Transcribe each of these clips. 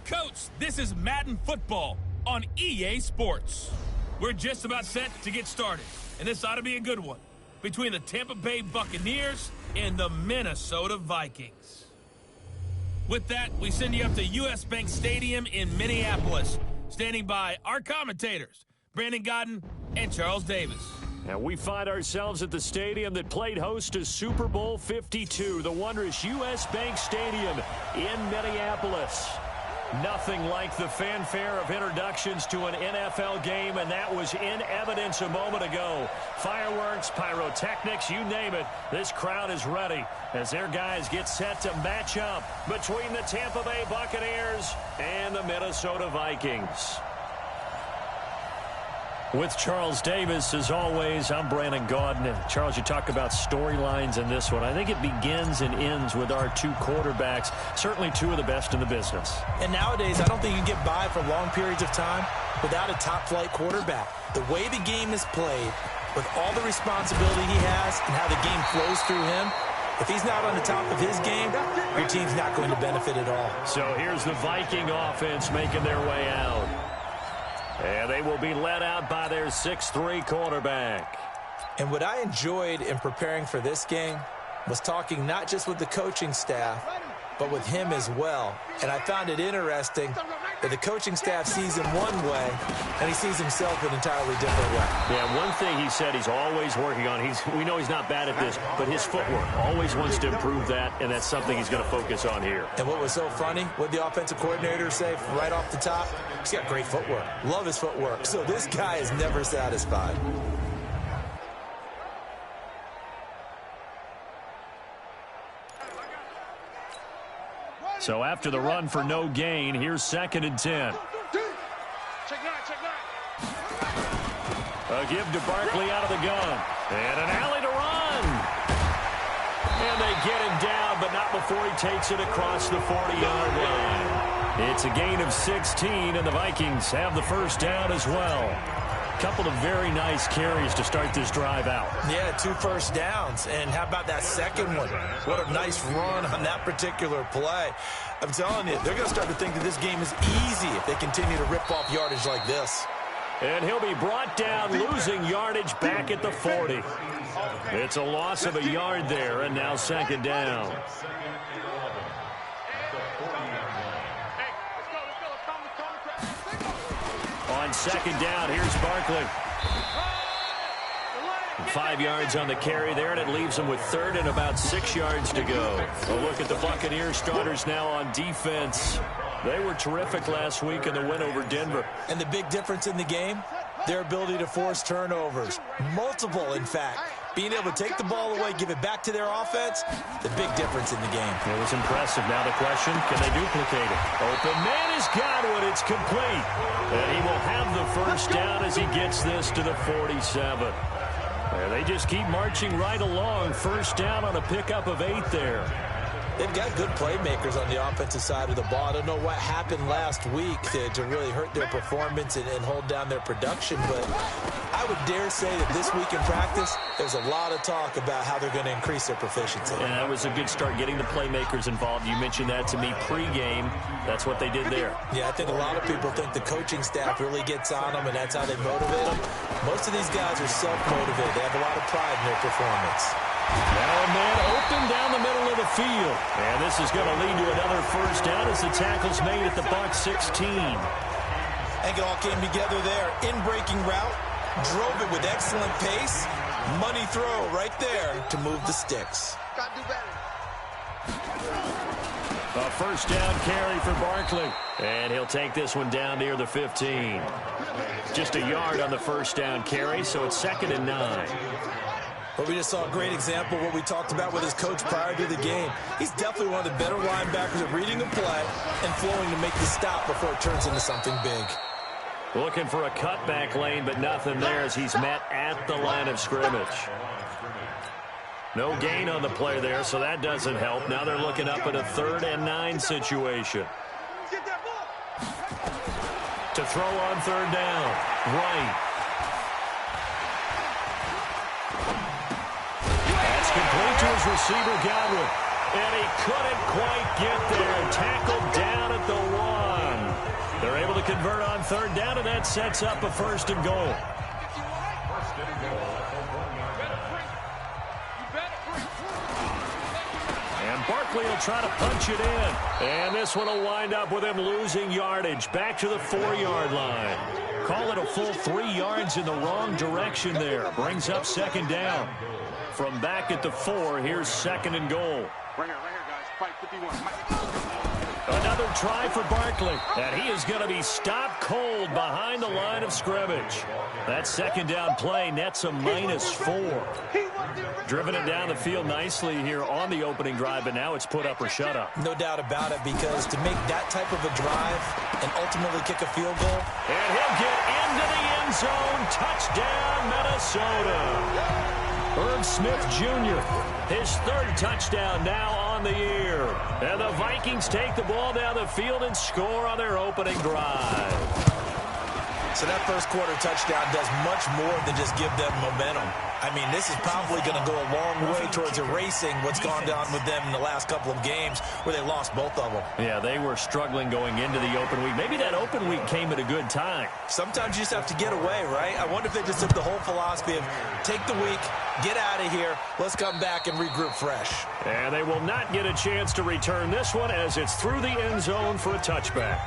Coach, this is Madden Football on EA Sports. We're just about set to get started, and this ought to be a good one between the Tampa Bay Buccaneers and the Minnesota Vikings. With that, we send you up to US Bank Stadium in Minneapolis. Standing by our commentators, Brandon Godden and Charles Davis. And we find ourselves at the stadium that played host to Super Bowl 52, the wondrous US Bank Stadium in Minneapolis. Nothing like the fanfare of introductions to an NFL game, and that was in evidence a moment ago. Fireworks, pyrotechnics, you name it. This crowd is ready as their guys get set to match up between the Tampa Bay Buccaneers and the Minnesota Vikings. With Charles Davis, as always, I'm Brandon Godden. And Charles, you talk about storylines in this one. I think it begins and ends with our two quarterbacks, certainly two of the best in the business. And nowadays, I don't think you can get by for long periods of time without a top-flight quarterback. The way the game is played, with all the responsibility he has and how the game flows through him, if he's not on the top of his game, your team's not going to benefit at all. So here's the Viking offense making their way out. And they will be led out by their 6'3" quarterback. And what I enjoyed in preparing for this game was talking not just with the coaching staff, but with him as well. And I found it interesting that the coaching staff sees him one way, and he sees himself an entirely different way. Yeah, one thing he said he's always working on, we know he's not bad at this, but his footwork, always wants to improve that, and that's something he's going to focus on here. And what was so funny, what the offensive coordinator say right off the top, he's got great footwork. Love his footwork. So this guy is never satisfied. So after the run for no gain, here's 2nd and 10. A give to Barkley out of the gun. And an alley to run. And they get him down, but not before he takes it across the 40-yard line. It's a gain of 16, and the Vikings have the first down as well. Couple of very nice carries to start this drive out. Yeah, 2 first downs. And how about that second one? What a nice run on that particular play. I'm telling you, they're going to start to think that this game is easy if they continue to rip off yardage like this. And he'll be brought down, losing yardage back at the 40. It's a loss of a yard there, and now 2nd down. On 2nd down, here's Barkley. 5 yards on the carry there, and it leaves them with 3rd and about 6 yards to go. A look at the Buccaneers starters now on defense. They were terrific last week in the win over Denver. And the big difference in the game, their ability to force turnovers. Multiple, in fact. Being able to take the ball away, give it back to their offense, the big difference in the game. It was impressive. Now the question, can they duplicate it? Open man has got one. It's complete. And he will have the first down as he gets this to the 47. And they just keep marching right along. First down on a pickup of 8 there. They've got good playmakers on the offensive side of the ball. I don't know what happened last week to really hurt their performance and hold down their production, but I would dare say that this week in practice, there's a lot of talk about how they're going to increase their proficiency. And that was a good start, getting the playmakers involved. You mentioned that to me pregame. That's what they did there. Yeah, I think a lot of people think the coaching staff really gets on them, and that's how they motivate them. Most of these guys are self-motivated. They have a lot of pride in their performance. Now a man open down the middle of the field. And this is going to lead to another first down as the tackle's made at the Bucs 16. I think it all came together there. In-breaking route, drove it with excellent pace. Money throw right there to move the sticks. A first down carry for Barkley. And he'll take this one down near the 15. Just a yard on the first down carry, so it's 2nd and 9. But we just saw a great example of what we talked about with his coach prior to the game. He's definitely one of the better linebackers at reading a play and flowing to make the stop before it turns into something big. Looking for a cutback lane, but nothing there as he's met at the line of scrimmage. No gain on the play there, so that doesn't help. Now they're looking up at a 3rd and 9 situation. To throw on 3rd down. Right. That's complete to his receiver, Godwin. And he couldn't quite get there. Tackled down at the 1. convert on third down, and that sets up a 1st and goal. And Barkley will try to punch it in. And this one will wind up with him losing yardage. Back to the 4-yard line. Call it a full 3 yards in the wrong direction there. Brings up 2nd down. From back at the 4, here's 2nd and goal. Right here, guys. Fight 51. Another try for Barkley, and he is going to be stopped cold behind the line of scrimmage. That 2nd down play nets a -4. Driven it down the field nicely here on the opening drive, but now it's put up or shut up. No doubt about it, because to make that type of a drive and ultimately kick a field goal. And he'll get into the end zone. Touchdown, Minnesota. Herb Smith Jr., his 3rd touchdown now on the year. And the Vikings take the ball down the field and score on their opening drive. So that first quarter touchdown does much more than just give them momentum. I mean, this is probably going to go a long way towards erasing what's gone down with them in the last couple of games where they lost both of them. Yeah, they were struggling going into the open week. Maybe that open week came at a good time. Sometimes you just have to get away, right? I wonder if they just took the whole philosophy of take the week, get out of here, let's come back and regroup fresh. And they will not get a chance to return this one as it's through the end zone for a touchback.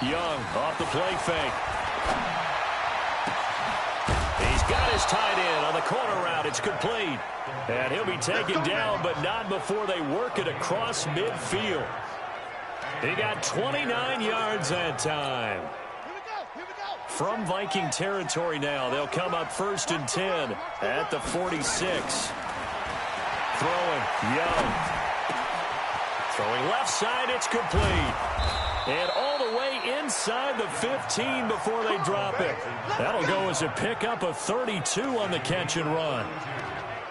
Young off the play fake. He's got his tight end on the corner route. It's complete. And he'll be taken down, but not before they work it across midfield. He got 29 yards that time. From Viking territory now, they'll come up 1st and 10 at the 46. Throwing, Young. Throwing left side, it's complete. And all the way inside the 15 before they drop it. That'll go as a pickup of 32 on the catch and run.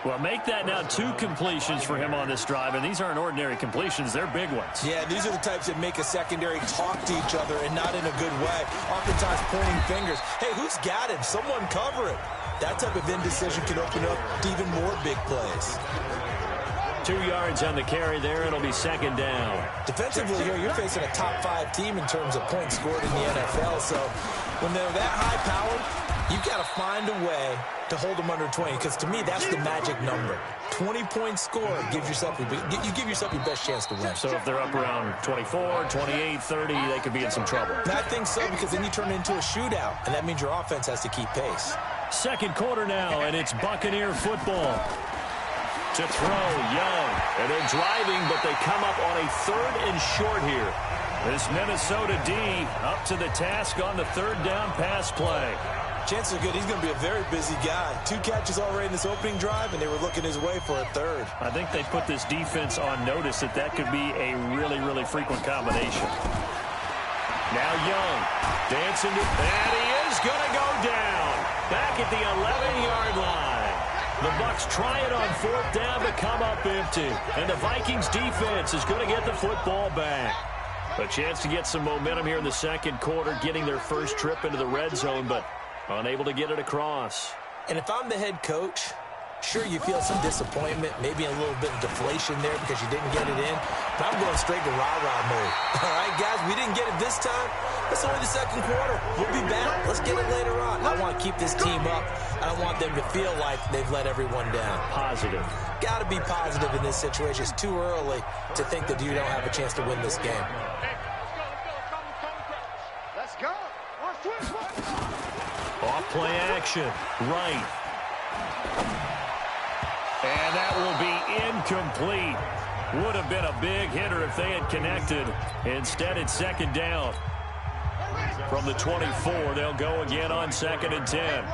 Well, make that now 2 completions for him on this drive, and these aren't ordinary completions. They're big ones. Yeah, these are the types that make a secondary talk to each other, and not in a good way. Oftentimes pointing fingers. Hey, who's got him? Someone cover it. That type of indecision can open up to even more big plays. 2 yards on the carry there. It'll be 2nd down. Defensively here, you're facing a top 5 team in terms of points scored in the NFL. So when they're that high-powered, you've got to find a way to hold them under 20, because to me, that's the magic number. 20-point score gives yourself you give yourself your best chance to win. So if they're up around 24, 28, 30, they could be in some trouble. I think so, because then you turn it into a shootout, and that means your offense has to keep pace. 2nd quarter now, and it's Buccaneer football. To throw, Young. And they're driving, but they come up on a 3rd and short here. This Minnesota D up to the task on the 3rd down pass play. Chances are good he's going to be a very busy guy. 2 catches already in this opening drive, and they were looking his way for a 3rd. I think they put this defense on notice that could be a really, really frequent combination. Now Young dancing, and he is going to go down. Back at the 11-yard line. The Bucs try it on 4th down to come up empty. And the Vikings defense is going to get the football back. A chance to get some momentum here in the 2nd quarter, getting their first trip into the red zone, but unable to get it across. And if I'm the head coach, sure, you feel some disappointment, maybe a little bit of deflation there because you didn't get it in. But I'm going straight to rah-rah mode. All right, guys, we didn't get it this time. It's only the 2nd quarter. We'll be back. Let's get it later on. I want to keep this team up. I don't want them to feel like they've let everyone down. Positive. Got to be positive in this situation. It's too early to think that you don't have a chance to win this game. Let's go. Off play action. Right. And that will be incomplete. Would have been a big hitter if they had connected. Instead, it's 2nd down. From the 24, they'll go again on 2nd and 10.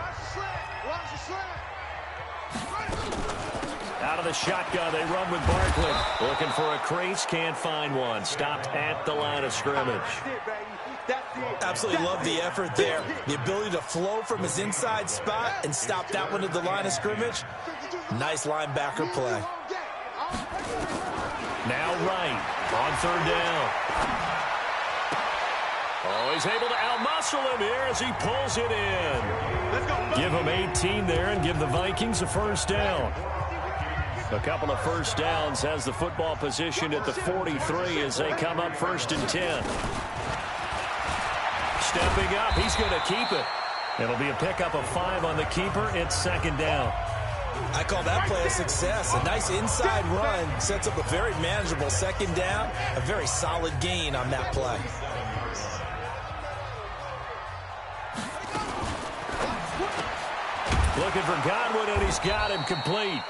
Out of the shotgun, they run with Barkley. Looking for a crease, can't find one. Stopped at the line of scrimmage. Absolutely love the effort there. The ability to flow from his inside spot and stop that one at the line of scrimmage. Nice linebacker play. Now right on 3rd down. Oh, he's able to outmuscle him here as he pulls it in. Give them 18 there and give the Vikings a first down. A couple of first downs has the football position at the 43 as they come up 1st and 10. Stepping up, he's going to keep it. It'll be a pickup of 5 on the keeper. It's 2nd down. I call that play a success. A nice inside run sets up a very manageable 2nd down. A very solid gain on that play. Looking for Godwin, and he's got him complete.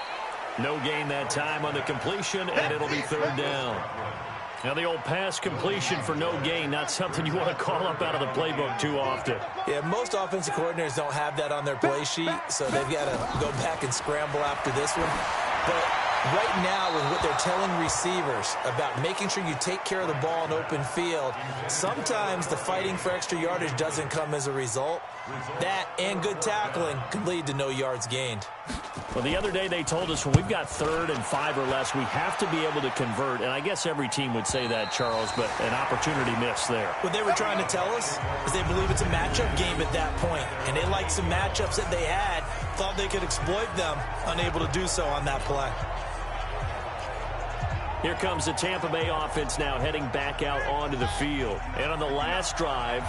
No gain that time on the completion, and it'll be 3rd down. Now the old pass completion for no gain, not something you want to call up out of the playbook too often. Yeah, most offensive coordinators don't have that on their play sheet, so they've got to go back and scramble after this one. But right now, with what they're telling receivers about making sure you take care of the ball in open field, sometimes the fighting for extra yardage doesn't come as a result. That and good tackling can lead to no yards gained. Well, the other day they told us when we've got 3rd and 5 or less, we have to be able to convert. And I guess every team would say that, Charles, but an opportunity missed there. What they were trying to tell us is they believe it's a matchup game at that point. And they liked some matchups that they had, thought they could exploit them, unable to do so on that play. Here comes the Tampa Bay offense now heading back out onto the field. And on the last drive,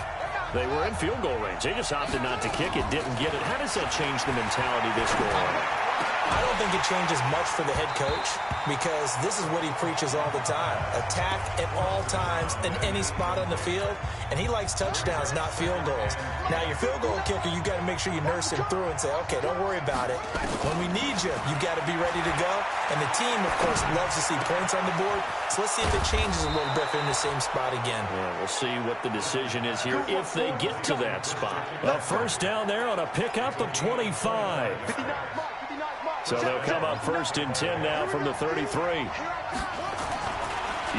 they were in field goal range. They just opted not to kick it, didn't get it. How does that change the mentality this go on? I don't think it changes much for the head coach because this is what he preaches all the time. Attack at all times in any spot on the field, and he likes touchdowns, not field goals. Now, your field goal kicker, you got to make sure you nurse him through and say, okay, don't worry about it. When we need you, you got to be ready to go. And the team, of course, loves to see points on the board. So let's see if it changes a little bit if they're in the same spot again. Yeah, we'll see what the decision is here if they get to that spot. A first down there on a pickup of 25. So they'll come up 1st and 10 now from the 33.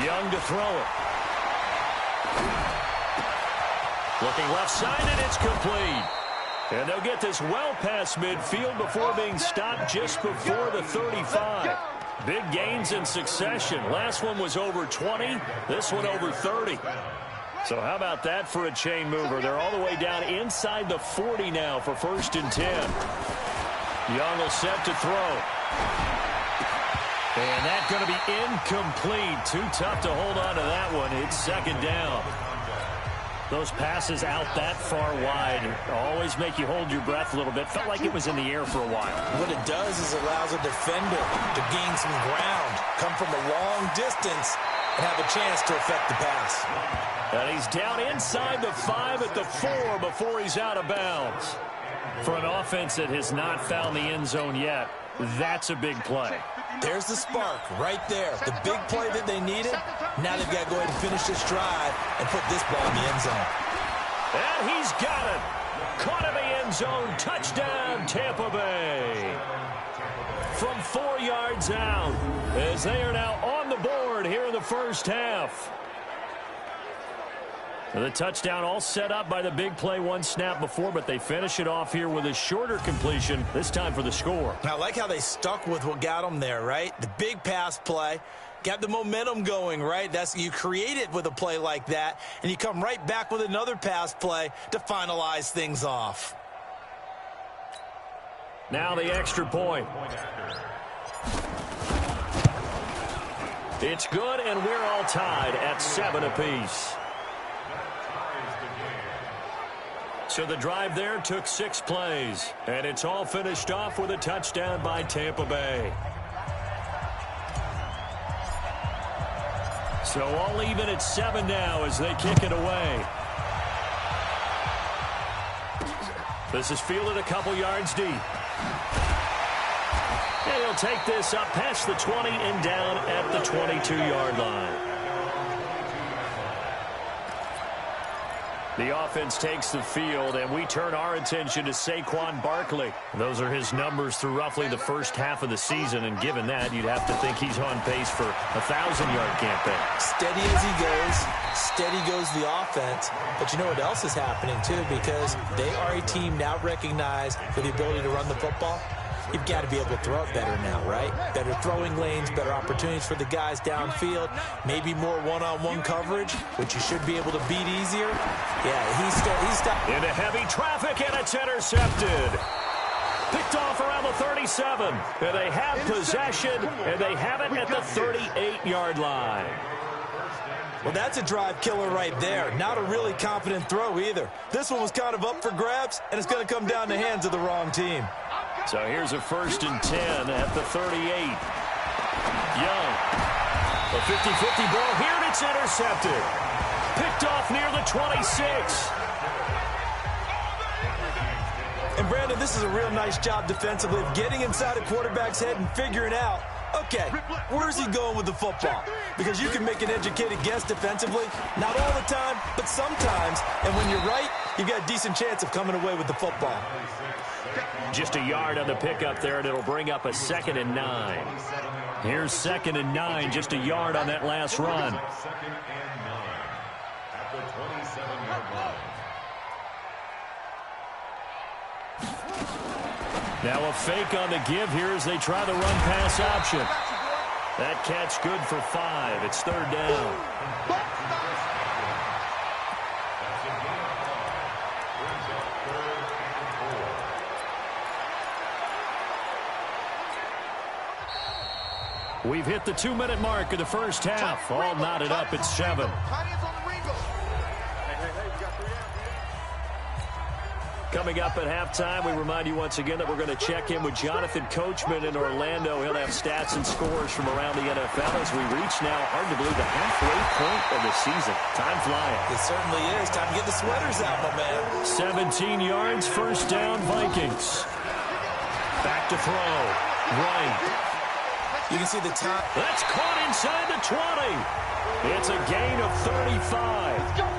Young to throw it. Looking left-sided, it's complete. And they'll get this well past midfield before being stopped just before the 35. Big gains in succession. Last one was over 20. This one over 30. So how about that for a chain mover? They're all the way down inside the 40 now for 1st and 10. Young will set to throw. And that's going to be incomplete. Too tough to hold on to that one. It's 2nd down. Those passes out that far wide always make you hold your breath a little bit. Felt like it was in the air for a while. What it does is allows a defender to gain some ground, come from a long distance, and have a chance to affect the pass. And he's down inside the 5 at the 4 before he's out of bounds. For an offense that has not found the end zone yet, that's a big play. There's the spark right there. The big play that they needed. Now they've got to go ahead and finish this drive and put this ball in the end zone. And he's got it. Caught in the end zone. Touchdown, Tampa Bay. From 4 yards out as they are now on the board here in the first half. The touchdown all set up by the big play one snap before, but they finish it off here with a shorter completion, this time for the score. I like how they stuck with what got them there, right? The big pass play, got the momentum going, right? You create it with a play like that, and you come right back with another pass play to finalize things off. Now the extra point. It's good, and we're all tied at 7 apiece. So the drive there took 6 plays, and it's all finished off with a touchdown by Tampa Bay. So all even at 7 now as they kick it away. This is fielded a couple yards deep. And he'll take this up past the 20 and down at the 22-yard line. The offense takes the field, and we turn our attention to Saquon Barkley. Those are his numbers through roughly the first half of the season, and given that, you'd have to think he's on pace for a 1,000-yard campaign. Steady as he goes, steady goes the offense. But you know what else is happening, too, because they are a team now recognized for the ability to run the football. You've got to be able to throw it better now, right? Better throwing lanes, better opportunities for the guys downfield, maybe more one-on-one coverage, which you should be able to beat easier. Yeah, he's stopped. Into heavy traffic, and it's intercepted. 37. And they have possession, and they have it at the 38-yard line. Well, that's a drive killer right there. Not a really confident throw either. This one was kind of up for grabs, and it's going to come down in the hands of the wrong team. So here's a 1st and 10 at the 38. Young. A 50-50 ball here, and it's intercepted. Picked off near the 26. And, Brandon, this is a real nice job defensively of getting inside a quarterback's head and figuring out, okay, where's he going with the football? Because you can make an educated guess defensively, not all the time, but sometimes. And when you're right, you've got a decent chance of coming away with the football. Just a yard on the pickup there, and it'll bring up a 2nd and 9. Here's 2nd and 9, just a yard on that last run. Now a fake on the give here as they try the run-pass option. That catch good for 5. It's 3rd down. We've hit the 2-minute mark of the first half. All knotted up at 7. Coming up at halftime, we remind you once again that we're going to check in with Jonathan Coachman in Orlando. He'll have stats and scores from around the NFL as we reach now, hard to believe, the halfway point of the season. Time flying. It certainly is. Time to get the sweaters out, my man. 17 yards, 1st down, Vikings. Back to throw. Right. You can see the top. That's caught inside the 20. It's a gain of 35.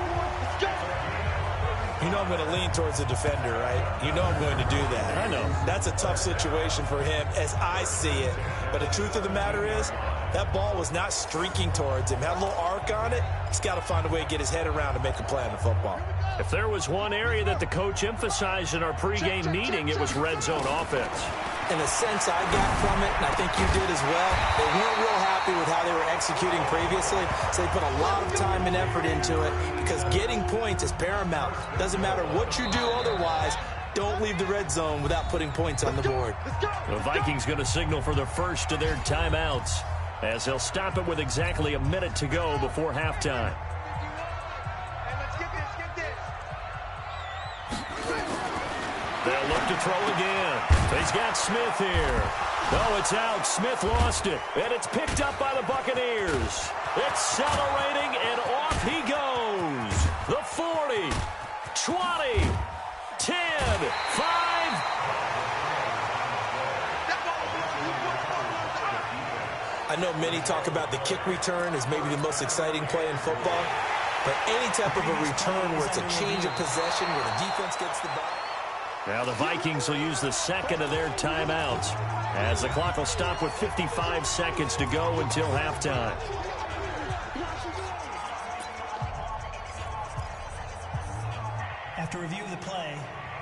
You know I'm going to lean towards the defender, right? You know I'm going to do that. I know. That's a tough situation for him as I see it. But the truth of the matter is, that ball was not streaking towards him. Had a little arc on it. He's got to find a way to get his head around and make a play on the football. If there was one area that the coach emphasized in our pregame meeting, it was red zone offense. And the sense I got from it, and I think you did as well, they weren't real happy with how they were executing previously, so they put a lot of time and effort into it because getting points is paramount. Doesn't matter what you do otherwise, don't leave the red zone without putting points on the board. The Vikings going to signal for the first of their timeouts as they'll stop it with exactly a minute to go before halftime. They'll look to throw again. He's got Smith here. No, it's out. Smith lost it. And it's picked up by the Buccaneers. Accelerating, and off he goes. The 40, 20, 10, 5. I know many talk about the kick return as maybe the most exciting play in football, but any type of a return where it's a change of possession, where the defense gets the ball. Now the Vikings will use the 2nd of their timeouts as the clock will stop with 55 seconds to go until halftime. After review of the play,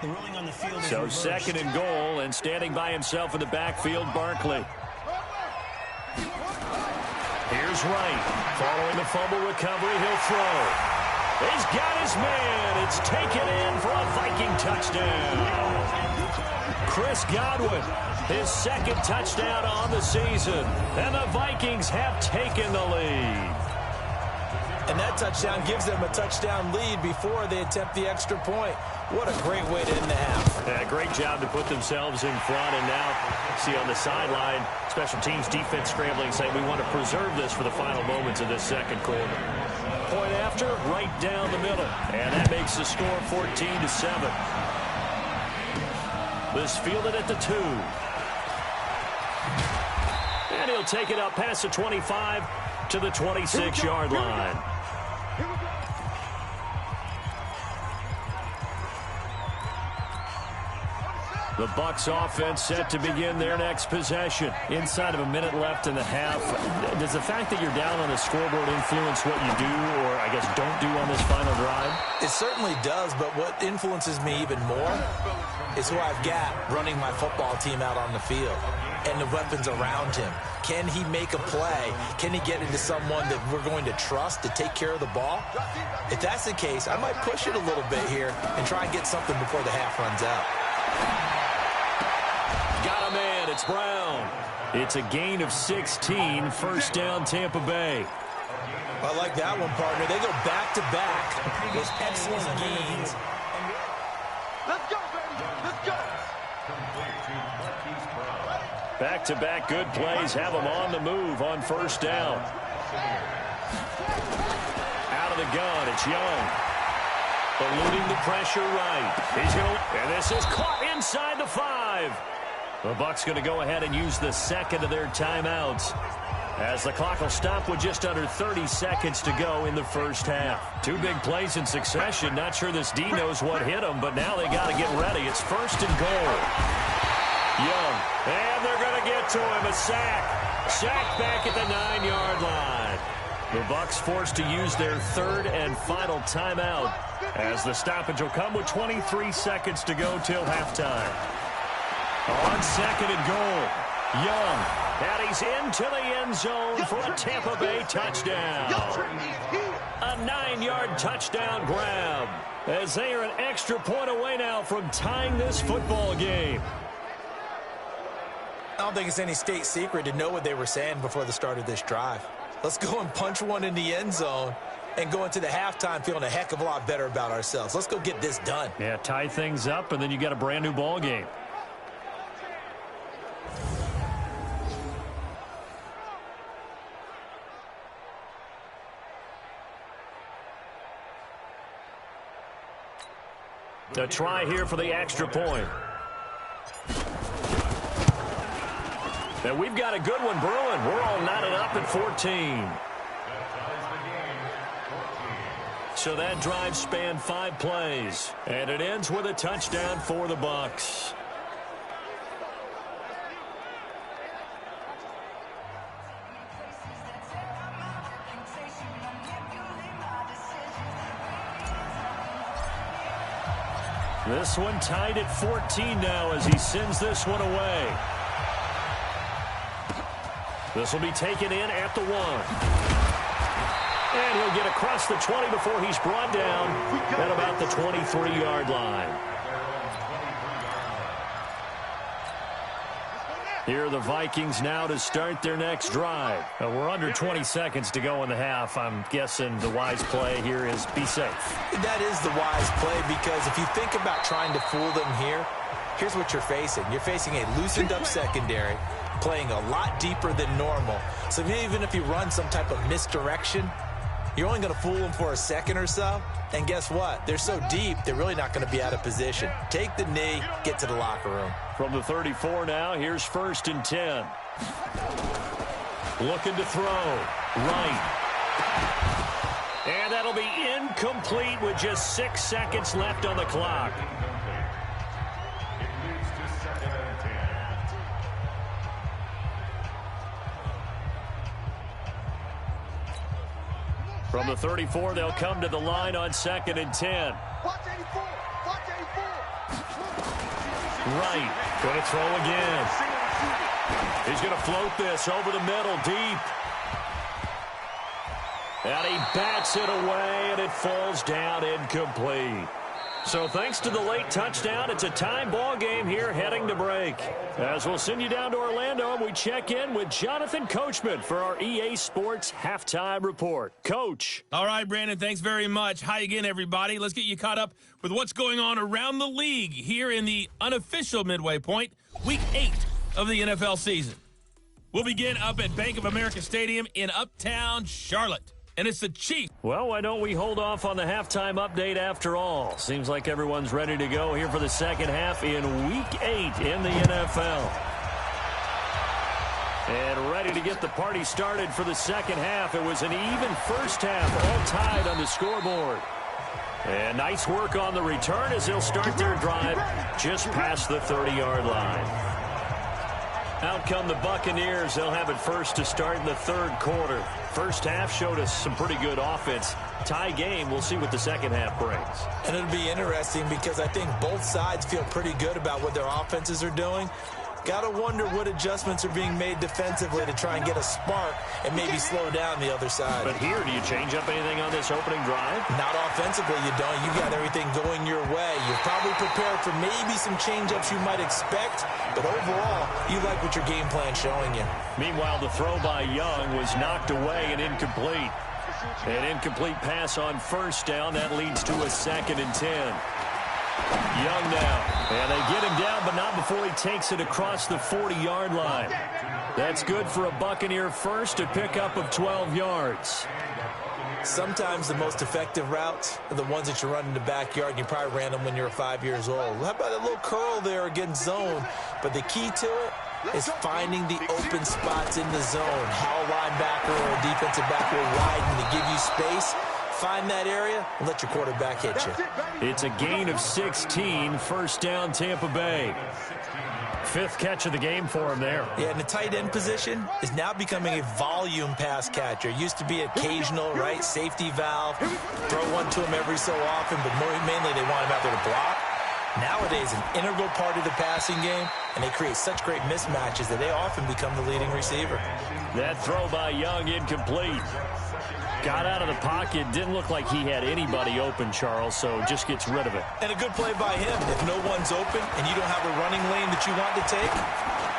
the ruling on the field is so reversed. 2nd and goal, and standing by himself in the backfield, Barkley. Here's Wright. Following the fumble recovery, he'll throw. He's got his man. It's taken in for a Viking touchdown. Chris Godwin, his 2nd touchdown on the season. And the Vikings have taken the lead. And that touchdown gives them a touchdown lead before they attempt the extra point. What a great way to end the half. Yeah, great job to put themselves in front. And now, see on the sideline, special teams defense scrambling, saying we want to preserve this for the final moments of this 2nd quarter. Point after, right down the middle. And that makes the score 14-7. This fielded at the 2. And he'll take it up past the 25 to the 26-yard line. The Bucs offense set to begin their next possession. Inside of a minute left in the half. Does the fact that you're down on the scoreboard influence what you do, or I guess don't do on this final drive? It certainly does, but what influences me even more is who I've got running my football team out on the field and the weapons around him. Can he make a play? Can he get into someone that we're going to trust to take care of the ball? If that's the case, I might push it a little bit here and try and get something before the half runs out. Got him in. it's Brown. It's a gain of 16, first down Tampa Bay. I like that one, partner. They go back-to-back with excellent gains. Let's go, baby. Let's go. Back-to-back good plays have them on the move on first down. Out of the gun, it's Young. Eluding the pressure right. And this is caught inside the 5. The Bucs going to go ahead and use the second of their timeouts, as the clock will stop with just under 30 seconds to go in the first half. 2 big plays in succession. Not sure this D knows what hit them, but now they got to get ready. It's first and goal. Young, and they're going to get to him. A sack. Sacked back at the 9-yard line. The Bucs forced to use their third and final timeout, as the stoppage will come with 23 seconds to go till halftime. On second and goal, Young, and he's into the end zone for a Tampa Bay touchdown. A 9-yard touchdown grab, as they are an extra point away now from tying this football game. I don't think it's any state secret to know what they were saying before the start of this drive. Let's go and punch one in the end zone and go into the halftime feeling a heck of a lot better about ourselves. Let's go get this done. Yeah, tie things up, and then you got a brand new ball game. A try here for the extra point. And we've got a good one brewing. We're all knotted up at 14. So that drive spanned 5 plays, and it ends with a touchdown for the Bucs. This one tied at 14 now as he sends this one away. This will be taken in at the 1. And he'll get across the 20 before he's brought down at about the 23-yard line. Here are the Vikings now to start their next drive. We're under 20 seconds to go in the half. I'm guessing the wise play here is be safe. That is the wise play, because if you think about trying to fool them here, here's what you're facing. You're facing a loosened up secondary, playing a lot deeper than normal. So even if you run some type of misdirection, you're only going to fool them for a second or so. And guess what? They're so deep, they're really not going to be out of position. Take the knee, get to the locker room. From the 34 now, here's first and 10. Looking to throw. Right. And that'll be incomplete with just 6 seconds left on the clock. From the 34, they'll come to the line on second and 10. Right. Going to throw again. He's going to float this over the middle, deep. And he bats it away, and it falls down incomplete. So thanks to the late touchdown, it's a time ball game here heading to break. As we'll send you down to Orlando, and we check in with Jonathan Coachman for our EA Sports Halftime Report. Coach. All right, Brandon, thanks very much. Hi again, everybody. Let's get you caught up with what's going on around the league here in the unofficial midway point, Week 8 of the NFL season. We'll begin up at Bank of America Stadium in Uptown Charlotte. And it's the Chiefs. Well, why don't we hold off on the halftime update after all? Seems like everyone's ready to go here for the second half in Week 8 in the NFL. And ready to get the party started for the second half. It was an even first half, all tied on the scoreboard. And nice work on the return as they'll start their drive just past the 30-yard line. Out come the Buccaneers. They'll have it first to start in the third quarter. First half showed us some pretty good offense. Tie game. We'll see what the second half brings. And it'll be interesting because I think both sides feel pretty good about what their offenses are doing. Gotta wonder what adjustments are being made defensively to try and get a spark and maybe slow down the other side. But here, do you change up anything on this opening drive? Not offensively, you don't. You got everything going your way. You're probably prepared for maybe some change-ups you might expect, but overall, you like what your game plan's showing you. Meanwhile, the throw by Young was knocked away and incomplete. An incomplete pass on first down. That leads to a 2nd and 10. Young now. And they get him down, but not before he takes it across the 40-yard line. That's good for a Buccaneer first, a pickup of 12 yards. Sometimes the most effective routes are the ones that you run in the backyard, and you probably ran them when you were 5 years old. How about a little curl there against zone? But the key to it is finding the open spots in the zone. How a linebacker or a defensive back will widen to give you space. Find that area and let your quarterback hit you. It's a gain of 16, first down Tampa Bay. 5th catch of the game for him there. Yeah, and the tight end position is now becoming a volume pass catcher. Used to be occasional, right, safety valve. Throw one to him every so often, but mainly they want him out there to block. Nowadays, an integral part of the passing game, and they create such great mismatches that they often become the leading receiver. That throw by Young incomplete. Got out of the pocket, didn't look like he had anybody open, Charles, so just gets rid of it. And a good play by him. If no one's open and you don't have a running lane that you want to take,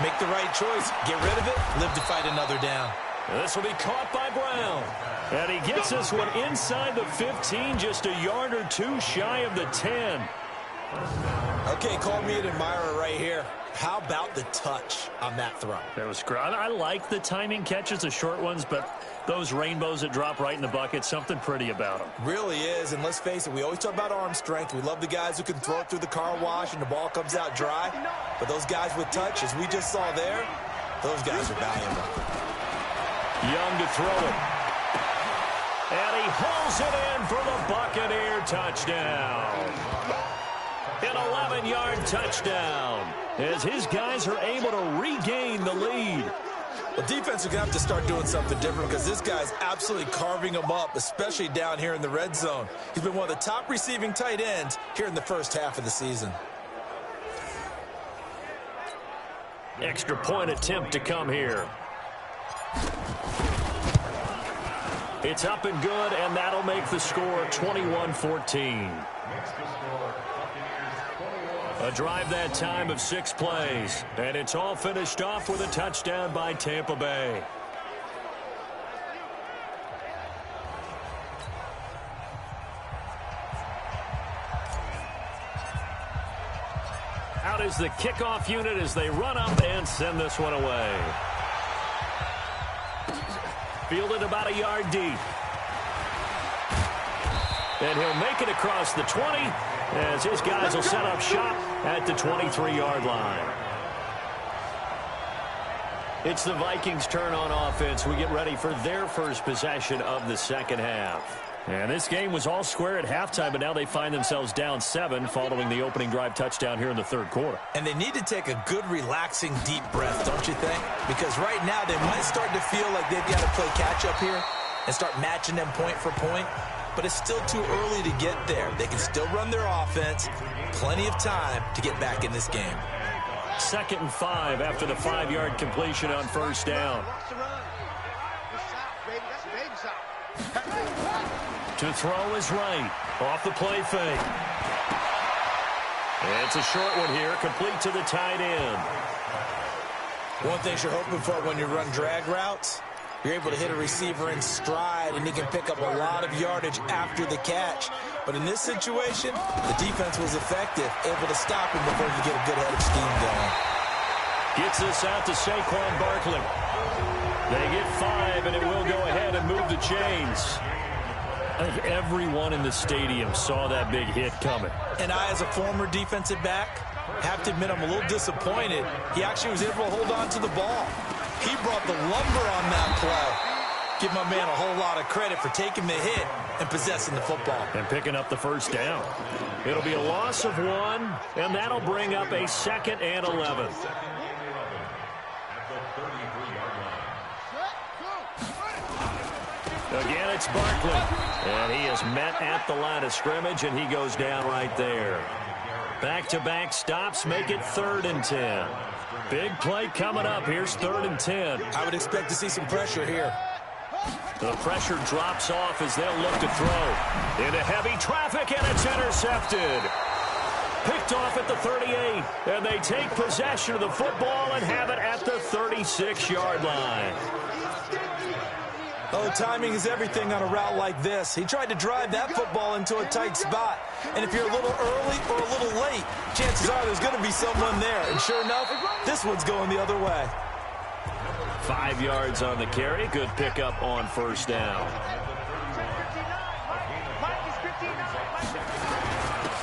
make the right choice. Get rid of it, live to fight another down. This will be caught by Brown. And he gets this one inside the 15, just a yard or two shy of the 10. Okay, call me an admirer right here. How about the touch on that throw? That was great. I like the timing catches, the short ones, but those rainbows that drop right in the bucket, something pretty about them. Really is, and let's face it, we always talk about arm strength. We love the guys who can throw it through the car wash and the ball comes out dry. But those guys with touch, as we just saw there, those guys are valuable. Young to throw it. And he hauls it in for the Buccaneer touchdown. An 11-yard touchdown as his guys are able to regain the lead. Well, defense are going to have to start doing something different because this guy's absolutely carving them up, especially down here in the red zone. He's been one of the top receiving tight ends here in the first half of the season. Extra point attempt to come here. It's up and good, and that'll make the score 21-14. A drive that time of 6 plays, and it's all finished off with a touchdown by Tampa Bay. Out is the kickoff unit as they run up and send this one away. Fielded about a yard deep. And he'll make it across the 20 as his guys will set up shop at the 23-yard line. It's the Vikings' turn on offense. We get ready for their first possession of the second half. And this game was all square at halftime, but now they find themselves down 7 following the opening drive touchdown here in the third quarter. And they need to take a good, relaxing, deep breath, don't you think? Because right now they might start to feel like they've got to play catch-up here and start matching them point for point. But it's still too early to get there. They can still run their offense. Plenty of time to get back in this game. 2nd and 5 after the 5-yard completion on first down. To throw is right. Off the play fake. And it's a short one here, complete to the tight end. One thing you're hoping for when you run drag routes, you're able to hit a receiver in stride, and he can pick up a lot of yardage after the catch. But in this situation, the defense was effective, able to stop him before you get a good head of steam going. Gets this out to Saquon Barkley. They get 5, and it will go ahead and move the chains. I think everyone in the stadium saw that big hit coming. And I, as a former defensive back, have to admit I'm a little disappointed. He actually was able to hold on to the ball. He brought the lumber on that play. Give my man a whole lot of credit for taking the hit and possessing the football. And picking up the first down. It'll be a loss of 1, and that'll bring up a 2nd and 11. Again, it's Barkley. And he is met at the line of scrimmage, and he goes down right there. Back-to-back stops make it 3rd and 10. Big play coming up. Here's 3rd and 10. I would expect to see some pressure here. The pressure drops off as they'll look to throw. Into heavy traffic, and it's intercepted. Picked off at the 38, and they take possession of the football and have it at the 36-yard line. Oh, timing is everything on a route like this. He tried to drive that football into a tight spot. And if you're a little early or a little late, chances are there's going to be someone there. And sure enough, this one's going the other way. 5 yards on the carry. Good pickup on 1st down.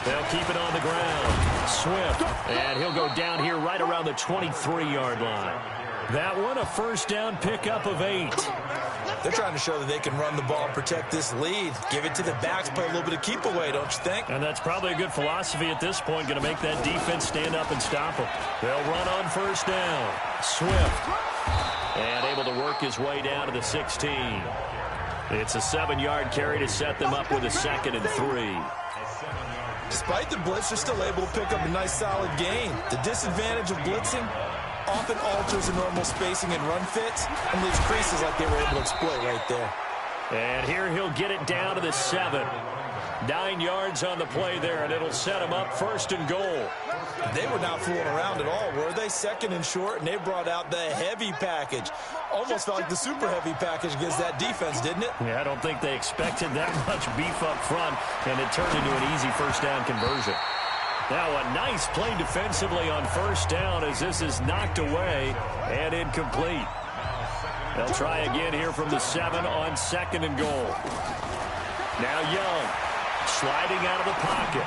They'll keep it on the ground. Swift. And he'll go down here right around the 23-yard line. That one, a 1st down pickup of 8. They're trying to show that they can run the ball and protect this lead. Give it to the backs, play a little bit of keep away, don't you think? And that's probably a good philosophy at this point, going to make that defense stand up and stop them. They'll run on 1st down. Swift. And able to work his way down to the 16. It's a 7-yard carry to set them up with a 2nd and 3. Despite the blitz, they're still able to pick up a nice solid gain. The disadvantage of blitzing often alters the normal spacing and run fits and leaves creases like they were able to exploit right there. And here he'll get it down to the 7. 9 yards on the play there, and it'll set him up 1st and goal. They were not fooling around at all, were they? 2nd and short, and they brought out the heavy package. Almost felt like the super heavy package against that defense, didn't it? Yeah, I don't think they expected that much beef up front, and it turned into an easy 1st down conversion. Now a nice play defensively on 1st down as this is knocked away and incomplete. They'll try again here from the 7 on 2nd and goal. Now Young sliding out of the pocket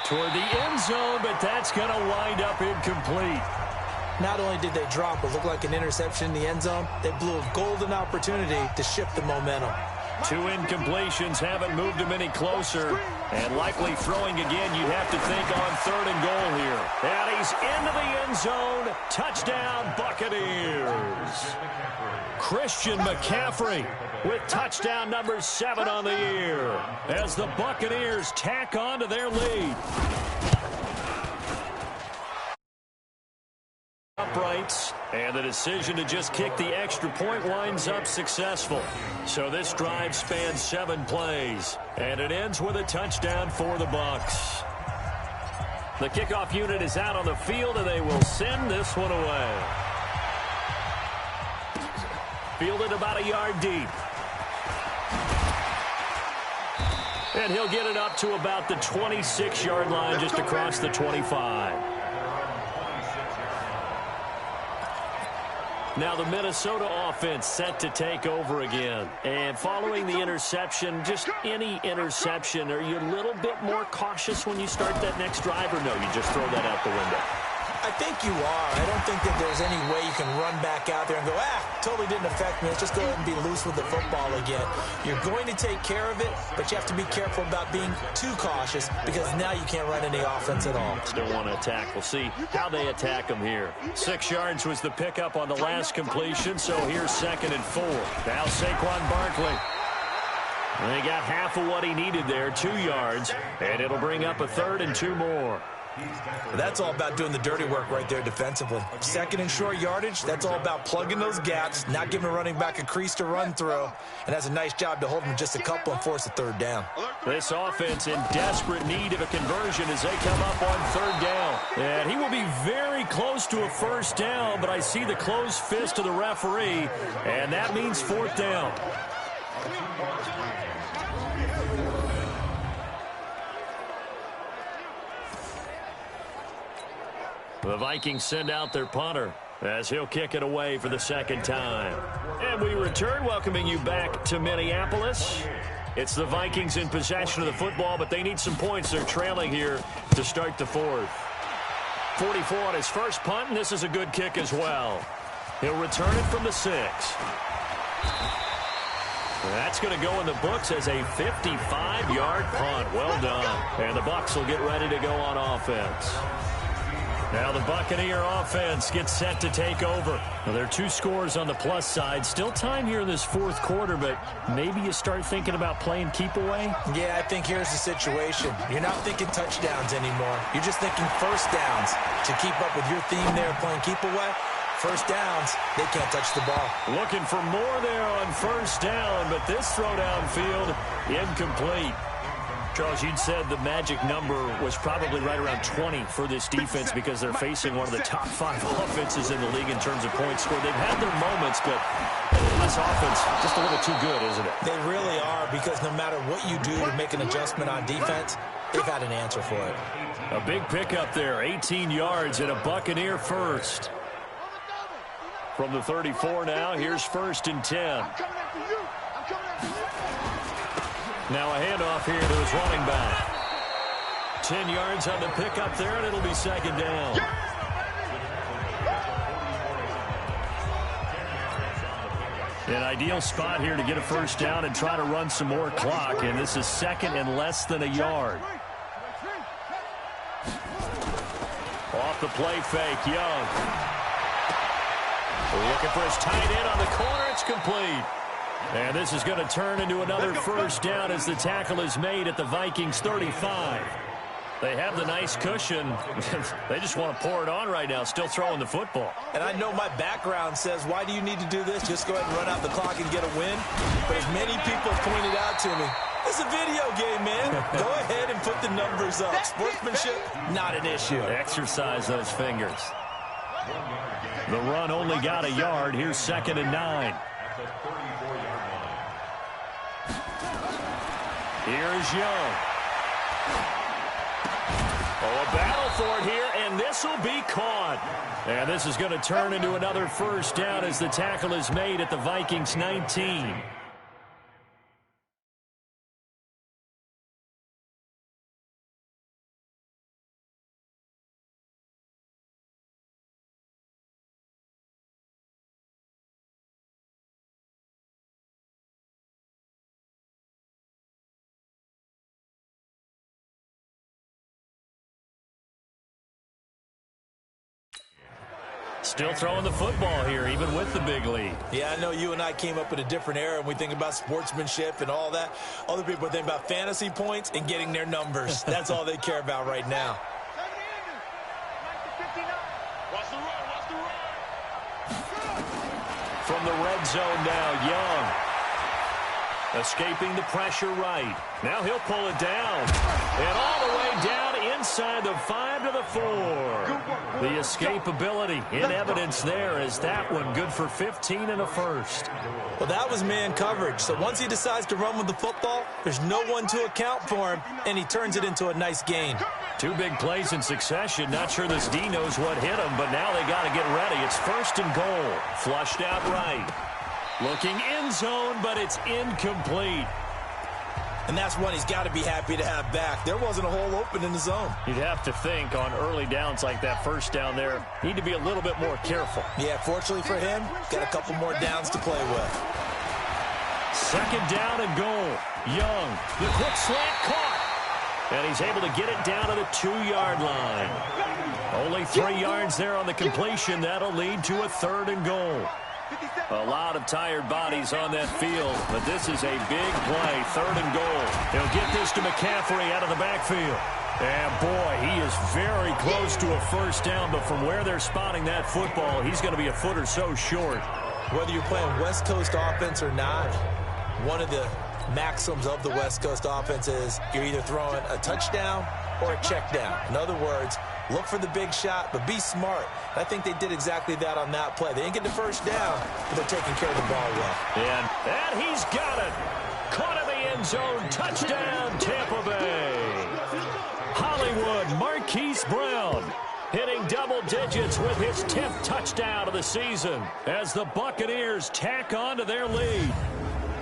toward the end zone, but that's going to wind up incomplete. Not only did they drop what looked like an interception in the end zone, they blew a golden opportunity to shift the momentum. 2 incompletions haven't moved him any closer, and likely throwing again, you'd have to think on 3rd and goal here. And he's into the end zone. Touchdown, Buccaneers. Christian McCaffrey with touchdown number 7 on the year as the Buccaneers tack on to their lead. Uprights, and the decision to just kick the extra point winds up successful. So this drive spans 7 plays, and it ends with a touchdown for the Bucs. The kickoff unit is out on the field, and they will send this one away. Fielded about a yard deep. And he'll get it up to about the 26-yard line, just across the 25. Now the Minnesota offense set to take over again. And following the interception, just any interception, are you a little bit more cautious when you start that next drive, or no, you just throw that out the window? I think you are. I don't think that there's any way you can run back out there and go, totally didn't affect me. Let's just go ahead and be loose with the football again. You're going to take care of it, but you have to be careful about being too cautious because now you can't run any offense at all. Still want to attack. We'll see how they attack them here. 6 yards was the pickup on the last completion, so here's 2nd and 4. Now Saquon Barkley. They got half of what he needed there, 2 yards, and it'll bring up a 3rd and 2 more. That's all about doing the dirty work right there defensively. 2nd and short yardage, that's all about plugging those gaps, not giving a running back a crease to run through, and has a nice job to hold him just a couple and force a 3rd down. This offense in desperate need of a conversion as they come up on 3rd down. And he will be very close to a 1st down, but I see the closed fist of the referee, and that means 4th down. The Vikings send out their punter as he'll kick it away for the 2nd time. And we return, welcoming you back to Minneapolis. It's the Vikings in possession of the football, but they need some points. They're trailing here to start the 4th. 44 on his first punt, and this is a good kick as well. He'll return it from the 6. That's going to go in the books as a 55-yard punt. Well done. And the Bucs will get ready to go on offense. Now the Buccaneer offense gets set to take over. Well, there are 2 scores on the plus side. Still time here in this fourth quarter, but maybe you start thinking about playing keep away? Yeah, I think here's the situation. You're not thinking touchdowns anymore. You're just thinking first downs. To keep up with your theme there playing keep away, first downs, they can't touch the ball. Looking for more there on first down, but this throw downfield, incomplete. Charles, you'd said the magic number was probably right around 20 for this defense because they're facing one of the top 5 offenses in the league in terms of points scored. They've had their moments, but this offense just a little too good, isn't it? They really are, because no matter what you do to make an adjustment on defense, they've had an answer for it. A big pickup there, 18 yards and a Buccaneer first. From the 34 now, here's 1st and 10. Now a handoff here to his running back. 10 yards on the pickup there, and it'll be 2nd down. An ideal spot here to get a first down and try to run some more clock, and this is 2nd and less than a yard. Off the play fake, Young. Looking for his tight end on the corner. It's complete. And this is going to turn into another first down as the tackle is made at the Vikings 35. They have the nice cushion. They just want to pour it on right now, still throwing the football. And I know my background says, why do you need to do this? Just go ahead and run out the clock and get a win. But as many people have pointed out to me, it's a video game, man. Go ahead and put the numbers up. Sportsmanship, not an issue. Exercise those fingers. The run only got a yard. Here's 2nd and 9. Here's Young. Oh, a battle for it here, and this will be caught. And this is going to turn into another first down as the tackle is made at the Vikings 19. Still throwing the football here, even with the big lead. Yeah, I know you and I came up in a different era, and we think about sportsmanship and all that. Other people think about fantasy points and getting their numbers. That's all they care about right now. From the red zone now, Young. Escaping the pressure right. Now he'll pull it down. And all the way down inside the 5 to the 4. The escapability in evidence there is that one good for 15 and a first. Well, that was man coverage. So once he decides to run with the football, there's no one to account for him, and he turns it into a nice gain. 2 big plays in succession. Not sure this D knows what hit him, but now they got to get ready. It's 1st and goal. Flushed out right. Looking end zone, but it's incomplete. And that's one he's got to be happy to have back. There wasn't a hole open in the zone. You'd have to think on early downs like that first down there, need to be a little bit more careful. Yeah, fortunately for him, got a couple more downs to play with. 2nd down and goal. Young, the quick slant caught. And he's able to get it down to the 2-yard line. Only 3 yards there on the completion. That'll lead to a 3rd and goal. A lot of tired bodies on that field, but this is a big play, 3rd and goal. He'll get this to McCaffrey out of the backfield. And, boy, he is very close to a first down, but from where they're spotting that football, he's going to be a foot or so short. Whether you're playing West Coast offense or not, one of the maxims of the West Coast offense is you're either throwing a touchdown or a check down. In other words, look for the big shot, but be smart. I think they did exactly that on that play. They didn't get the first down, but they're taking care of the ball well. And he's got it. Caught in the end zone. Touchdown, Tampa Bay. Hollywood Marquise Brown hitting double digits with his 10th touchdown of the season as the Buccaneers tack on to their lead.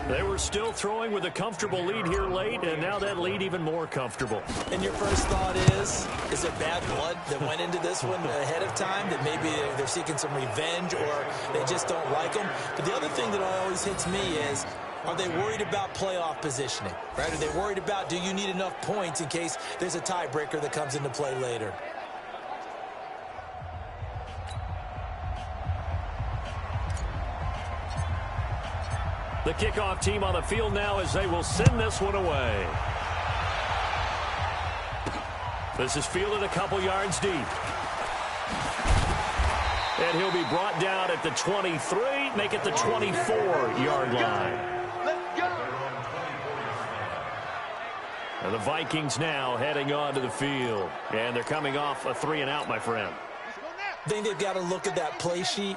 They were still throwing with a comfortable lead here late, and now that lead even more comfortable. And your first thought is it bad blood that went into this one ahead of time, that maybe they're seeking some revenge or they just don't like them? But the other thing that always hits me is, are they worried about playoff positioning, right? Are they worried about, do you need enough points in case there's a tiebreaker that comes into play later? The kickoff team on the field now as they will send this one away. This is fielded a couple yards deep. And he'll be brought down at the 23, make it the 24-yard line. Let's go. And the Vikings now heading onto the field. And they're coming off a 3-and-out, my friend. I think they've got to look at that play sheet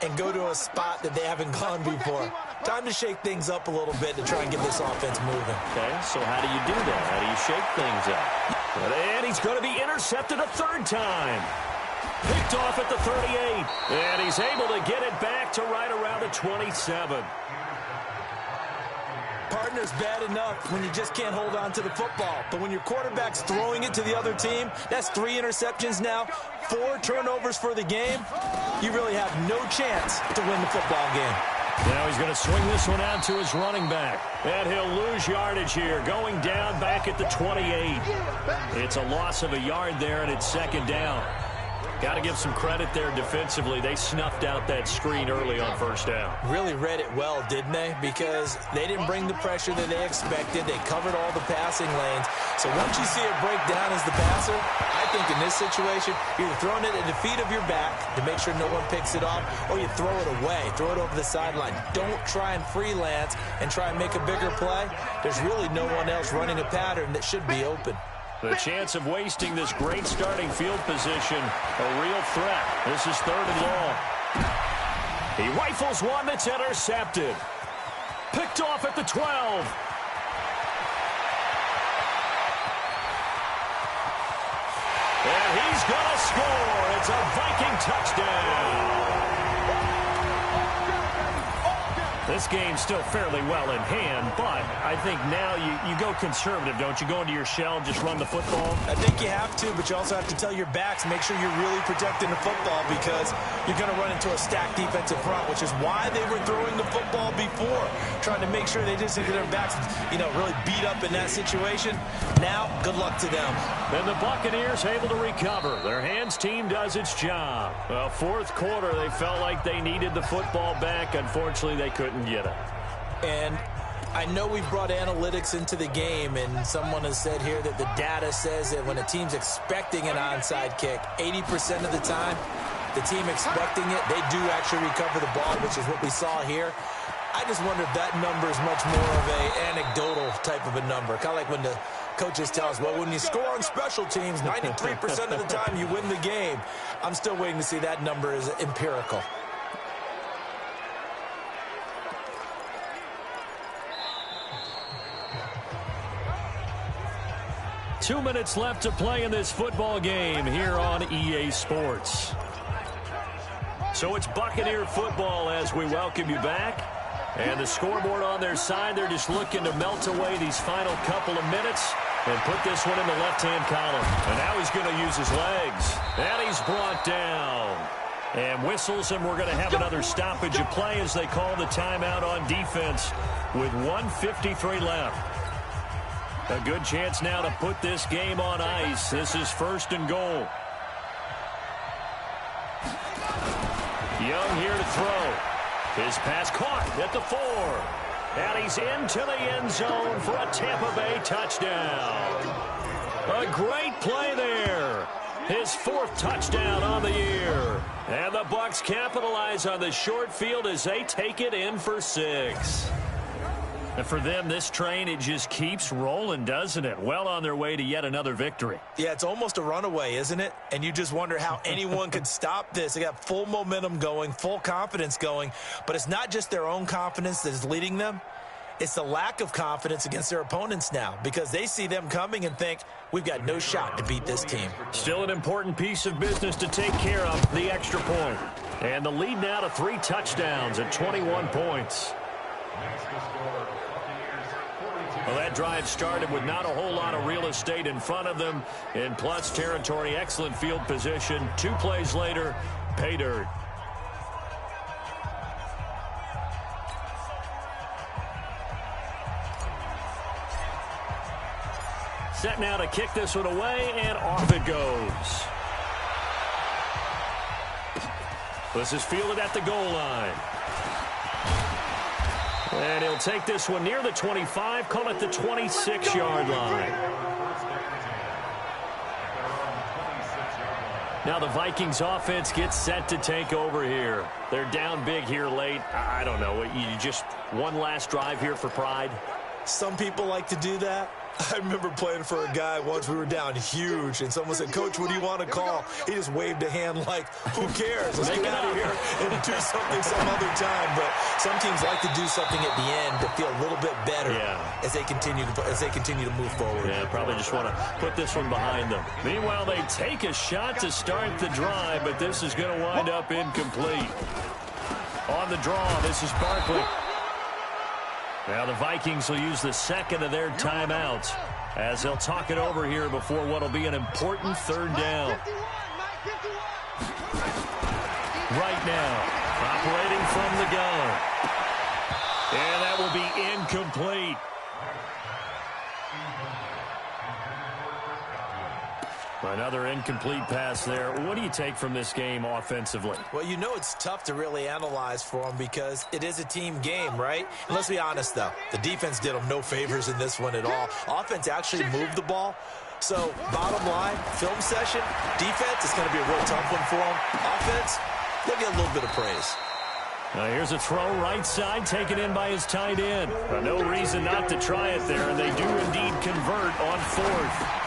and go to a spot that they haven't gone before. Time to shake things up a little bit to try and get this offense moving. Okay, so how do you do that? How do you shake things up? And he's going to be intercepted a third time. Picked off at the 38. And he's able to get it back to right around the 27. Partner's bad enough when you just can't hold on to the football. But when your quarterback's throwing it to the other team, that's 3 interceptions now, 4 turnovers for the game. You really have no chance to win the football game. Now he's going to swing this one out to his running back. And he'll lose yardage here, going down back at the 28. It's a loss of a yard there, and it's second down. Got to give some credit there defensively. They snuffed out that screen early on first down. Really read it well, didn't they? Because they didn't bring the pressure that they expected. They covered all the passing lanes. So once you see it break down as the passer, I think in this situation, you're either throwing it at the feet of your back to make sure no one picks it off, or you throw it away, throw it over the sideline. Don't try and freelance and try and make a bigger play. There's really no one else running a pattern that should be open. The chance of wasting this great starting field position, a real threat. This is 3rd and long. He rifles one that's intercepted. Picked off at the 12. And he's going to score. It's a Viking touchdown. This game's still fairly well in hand, but I think now you go conservative, don't you? Go into your shell and just run the football? I think you have to, but you also have to tell your backs, make sure you're really protecting the football because you're going to run into a stacked defensive front, which is why they were throwing the football before, trying to make sure they just get their backs, really beat up in that situation. Now, good luck to them. And the Buccaneers able to recover. Their hands team does its job. Well, 4th quarter, they felt like they needed the football back. Unfortunately, they couldn't get it. And I know we've brought analytics into the game, and someone has said here that the data says that when a team's expecting an onside kick, 80% of the time, the team expecting it, they do actually recover the ball, which is what we saw here. I just wonder if that number is much more of an anecdotal type of a number. Kind of like when the coaches tell us, well, when you score on special teams, 93% of the time you win the game. I'm still waiting to see that number is empirical. Two minutes left to play in this football game here on EA Sports. So it's Buccaneer football as we welcome you back. And the scoreboard on their side, they're just looking to melt away these final couple of minutes and put this one in the left-hand column. And now he's going to use his legs. And he's brought down. And whistles, and we're going to have another stoppage of play as they call the timeout on defense with 1:53 left. A good chance now to put this game on ice. This is 1st and goal. Young here to throw. His pass caught at the 4. And he's into the end zone for a Tampa Bay touchdown. A great play there. His 4th touchdown on the year. And the Bucs capitalize on the short field as they take it in for 6. And for them, this train, it just keeps rolling, doesn't it? Well on their way to yet another victory. Yeah, it's almost a runaway, isn't it? And you just wonder how anyone could stop this. They got full momentum going, full confidence going. But it's not just their own confidence that is leading them. It's the lack of confidence against their opponents now because they see them coming and think, we've got no shot to beat this team. Still an important piece of business to take care of, the extra point. And the lead now to 3 touchdowns at 21 points. Well, that drive started with not a whole lot of real estate in front of them. In plus territory, excellent field position. 2 plays later, pay dirt. Set now to kick this one away, and off it goes. This is fielded at the goal line. And he'll take this one near the 25, call it the 26-yard line. Now the Vikings offense gets set to take over here. They're down big here late. I don't know. You just one last drive here for pride? Some people like to do that. I remember playing for a guy once. We were down huge, and someone said, "Coach, what do you want to call?" He just waved a hand like, "Who cares? Let's get out of here and do something some other time." But some teams like to do something at the end to feel a little bit better as they continue to move forward. Yeah, probably just want to put this one behind them. Meanwhile, they take a shot to start the drive, but this is going to wind up incomplete. On the draw, this is Barkley. Now the Vikings will use the second of their timeouts as they'll talk it over here before what will be an important third down. Right now, operating from the gun. And that will be incomplete. Another incomplete pass there. What do you take from this game offensively? Well, you know it's tough to really analyze for them because it is a team game, right? And let's be honest, though. The defense did them no favors in this one at all. Offense actually moved the ball. So, bottom line, film session, defense is going to be a real tough one for them. Offense, they'll get a little bit of praise. Now here's a throw right side taken in by his tight end. No reason not to try it there, and they do indeed convert on fourth.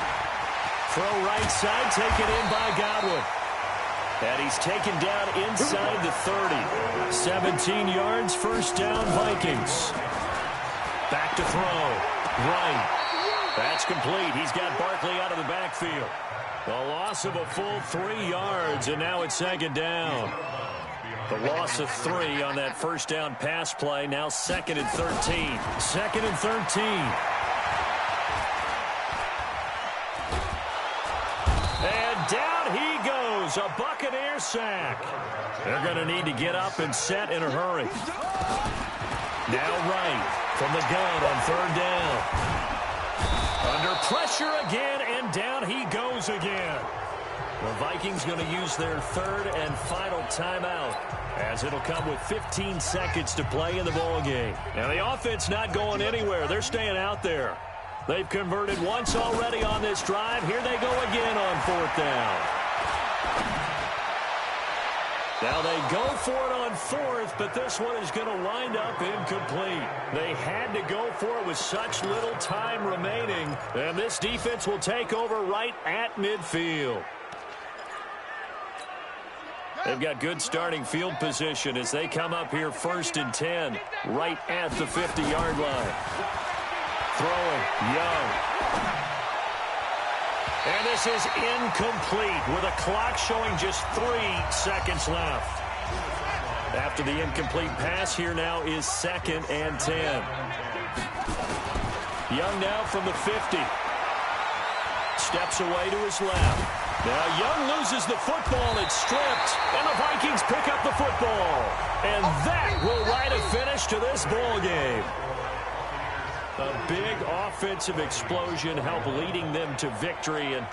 Throw right side, taken in by Godwin. And he's taken down inside the 30. 17 yards, first down, Vikings. Back to throw. Right. That's complete. He's got Barkley out of the backfield. The loss of a full 3 yards, and now it's second down. The loss of 3 on that first down pass play, now second and 13. Second and 13. Down he goes, a Buccaneer sack. They're going to need to get up and set in a hurry. Now right from the gun on third down. Under pressure again, and down he goes again. The Vikings going to use their third and final timeout as it'll come with 15 seconds to play in the ballgame. Now the offense not going anywhere. They're staying out there. They've converted once already on this drive. Here they go again on fourth down. Now they go for it on fourth, but this one is going to wind up incomplete. They had to go for it with such little time remaining, and this defense will take over right at midfield. They've got good starting field position as they come up here first and 10, right at the 50-yard line. Throwing, Young. And this is incomplete with a clock showing just 3 seconds left. After the incomplete pass, here now is second and 10. Young now from the 50. Steps away to his left. Now Young loses the football. It's stripped. And the Vikings pick up the football. And that will write a finish to this ball game. A big offensive explosion helped leading them to victory. And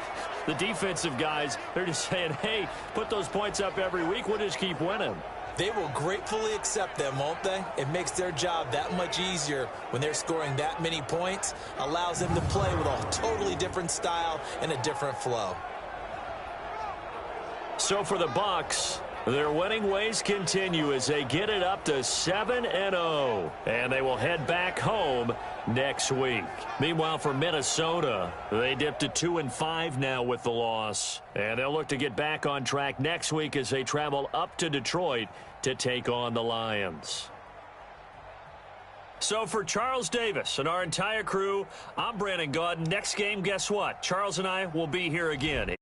the defensive guys, they're just saying, hey, put those points up every week. We'll just keep winning. They will gratefully accept them, won't they? It makes their job that much easier when they're scoring that many points. Allows them to play with a totally different style and a different flow. So for the Bucs, their winning ways continue as they get it up to 7-0. And they will head back home next week. Meanwhile, for Minnesota, they dipped to 2-5 now with the loss. And they'll look to get back on track next week as they travel up to Detroit to take on the Lions. So for Charles Davis and our entire crew, I'm Brandon Gaudin. Next game, guess what? Charles and I will be here again.